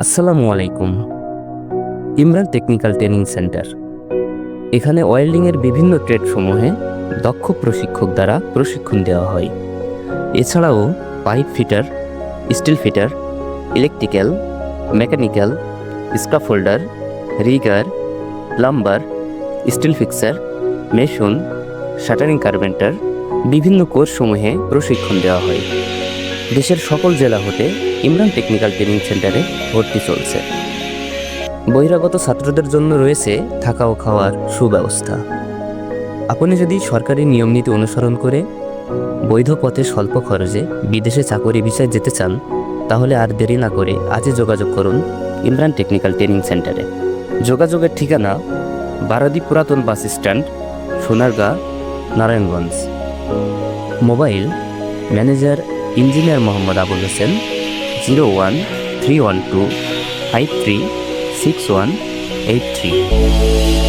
আসসালামু আলাইকুম। Imran technical training centre. এখানে ওয়েল্ডিংয়ের বিভিন্ন ট্রেডসমূহে দক্ষ প্রশিক্ষক দ্বারা প্রশিক্ষণ দেওয়া হয়। এছাড়াও pipe fitter, steel fitter, electrical, mechanical, scaffolder, rigger, plumber, steel fixer, mason, shuttering carpenter বিভিন্ন কোর্সসমূহে প্রশিক্ষণ দেওয়া হয়। দেশের সকল জেলা হতে ইমরান টেকনিক্যাল ট্রেনিং সেন্টারে ভর্তি চলছে। বহিরাগত ছাত্রদের জন্য রয়েছে থাকা ও খাওয়ার সুব্যবস্থা। আপনি যদি সরকারি নিয়মনীতি অনুসরণ করে বৈধ পথে স্বল্প খরচে বিদেশে চাকরি ভিসায় যেতে চান, তাহলে আর দেরি না করে আজই যোগাযোগ করুন ইমরান টেকনিক্যাল ট্রেনিং সেন্টারে। যোগাযোগের ঠিকানা বারাদি পুরাতন bus stand, Sonargaon, Narayanganj. Mobile manager engineer Mohammad Abul Hossain, 01-312-536183।